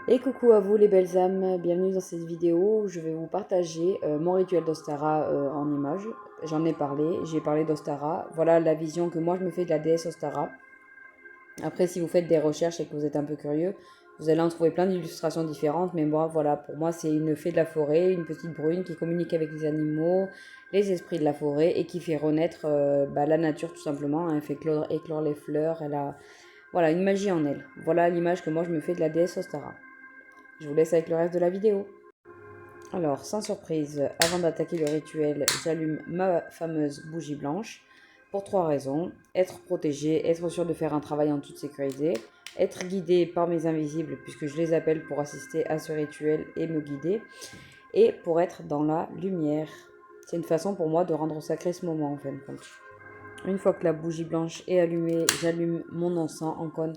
Et coucou à vous les belles âmes, bienvenue dans cette vidéo où je vais vous partager mon rituel d'Ostara en images. J'en ai parlé, j'ai parlé d'Ostara. Voilà la vision que moi je me fais de la déesse Ostara. Après, si vous faites des recherches et que vous êtes un peu curieux, vous allez en trouver plein d'illustrations différentes. Mais moi, voilà, pour moi, c'est une fée de la forêt, une petite brune qui communique avec les animaux, les esprits de la forêt et qui fait renaître la nature tout simplement. Elle fait éclore les fleurs, elle a voilà, une magie en elle. Voilà l'image que moi je me fais de la déesse Ostara. Je vous laisse avec le reste de la vidéo. Alors, sans surprise, avant d'attaquer le rituel, j'allume ma fameuse bougie blanche pour trois raisons. Être protégé, être sûr de faire un travail en toute sécurité, être guidé par mes invisibles puisque je les appelle pour assister à ce rituel et me guider, et pour être dans la lumière. C'est une façon pour moi de rendre sacré ce moment en fin de compte. Une fois que la bougie blanche est allumée, j'allume mon encens en cône,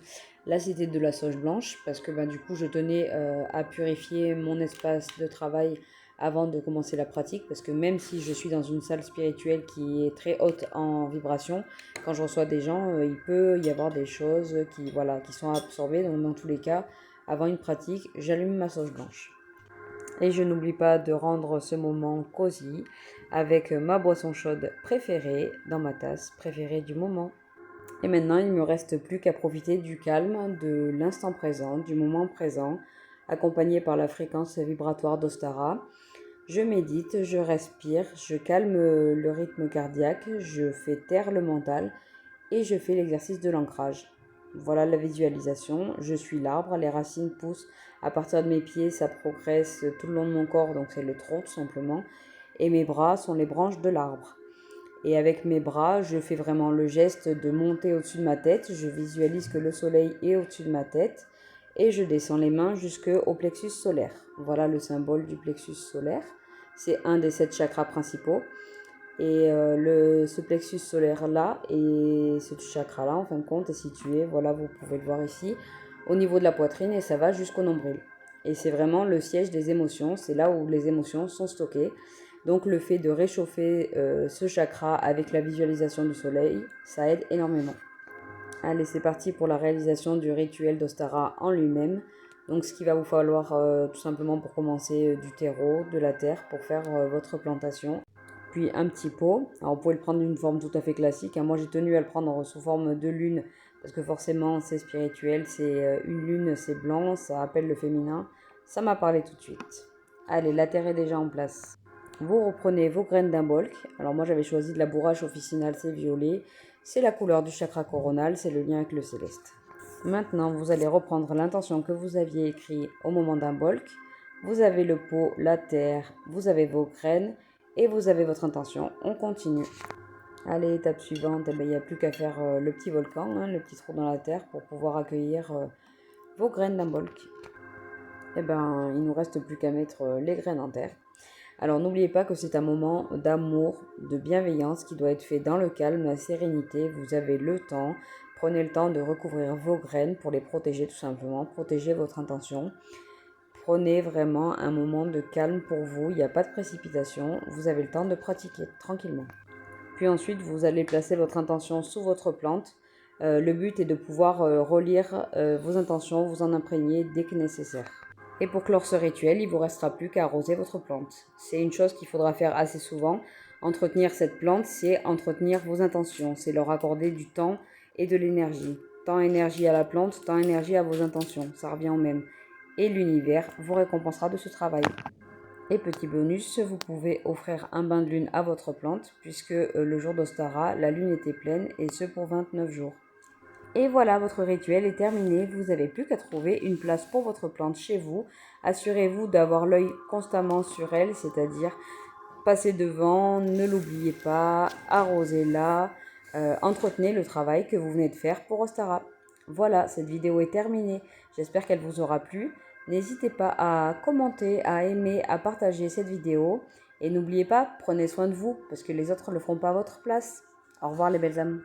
la cité de la sauge blanche, parce que du coup je tenais à purifier mon espace de travail avant de commencer la pratique, parce que même si je suis dans une salle spirituelle qui est très haute en vibration, quand je reçois des gens, il peut y avoir des choses qui sont absorbées. Donc dans tous les cas, avant une pratique, j'allume ma sauge blanche. Et je n'oublie pas de rendre ce moment cosy avec ma boisson chaude préférée dans ma tasse préférée du moment. Et maintenant, il ne me reste plus qu'à profiter du calme, de l'instant présent, du moment présent, accompagné par la fréquence vibratoire d'Ostara. Je médite, je respire, je calme le rythme cardiaque, je fais taire le mental et je fais l'exercice de l'ancrage. Voilà la visualisation. Je suis l'arbre, les racines poussent à partir de mes pieds, ça progresse tout le long de mon corps, donc c'est le tronc tout simplement. Et mes bras sont les branches de l'arbre. Et avec mes bras, je fais vraiment le geste de monter au-dessus de ma tête. Je visualise que le soleil est au-dessus de ma tête. Et je descends les mains jusqu'au plexus solaire. Voilà le symbole du plexus solaire. C'est un des 7 chakras principaux. Et ce plexus solaire-là et ce chakra-là, en fin de compte, est situé, voilà, vous pouvez le voir ici, au niveau de la poitrine et ça va jusqu'au nombril. Et c'est vraiment le siège des émotions, c'est là où les émotions sont stockées. Donc le fait de réchauffer ce chakra avec la visualisation du soleil, ça aide énormément. Allez, c'est parti pour la réalisation du rituel d'Ostara en lui-même. Donc ce qu'il va vous falloir tout simplement pour commencer du terreau, de la terre, pour faire votre plantation. Puis un petit pot. Alors vous pouvez le prendre d'une forme tout à fait classique, hein. Moi j'ai tenu à le prendre sous forme de lune parce que forcément c'est spirituel, c'est une lune, c'est blanc, ça appelle le féminin. Ça m'a parlé tout de suite. Allez, la terre est déjà en place. Vous reprenez vos graines d'un bolk. Alors moi j'avais choisi de la bourrache officinale, c'est violet. C'est la couleur du chakra coronal, c'est le lien avec le céleste. Maintenant vous allez reprendre l'intention que vous aviez écrite au moment d'un bolk. Vous avez le pot, la terre, vous avez vos graines et vous avez votre intention. On continue. Allez, étape suivante, il n'y a plus qu'à faire le petit volcan, hein, le petit trou dans la terre pour pouvoir accueillir vos graines d'un bolk. Il ne nous reste plus qu'à mettre les graines en terre. Alors n'oubliez pas que c'est un moment d'amour, de bienveillance qui doit être fait dans le calme, la sérénité. Vous avez le temps. Prenez le temps de recouvrir vos graines pour les protéger tout simplement. Protégez votre intention. Prenez vraiment un moment de calme pour vous. Il n'y a pas de précipitation. Vous avez le temps de pratiquer tranquillement. Puis ensuite, vous allez placer votre intention sous votre plante. Le but est de pouvoir relire vos intentions, vous en imprégner dès que nécessaire. Et pour clore ce rituel, il ne vous restera plus qu'à arroser votre plante. C'est une chose qu'il faudra faire assez souvent. Entretenir cette plante, c'est entretenir vos intentions, c'est leur accorder du temps et de l'énergie. Temps énergie à la plante, temps énergie à vos intentions, ça revient au même. Et l'univers vous récompensera de ce travail. Et petit bonus, vous pouvez offrir un bain de lune à votre plante, puisque le jour d'Ostara, la lune était pleine, et ce pour 29 jours. Et voilà, votre rituel est terminé. Vous n'avez plus qu'à trouver une place pour votre plante chez vous. Assurez-vous d'avoir l'œil constamment sur elle, c'est-à-dire passer devant, ne l'oubliez pas, arrosez-la, entretenez le travail que vous venez de faire pour Ostara. Voilà, cette vidéo est terminée. J'espère qu'elle vous aura plu. N'hésitez pas à commenter, à aimer, à partager cette vidéo. Et n'oubliez pas, prenez soin de vous, parce que les autres ne le feront pas à votre place. Au revoir les belles âmes.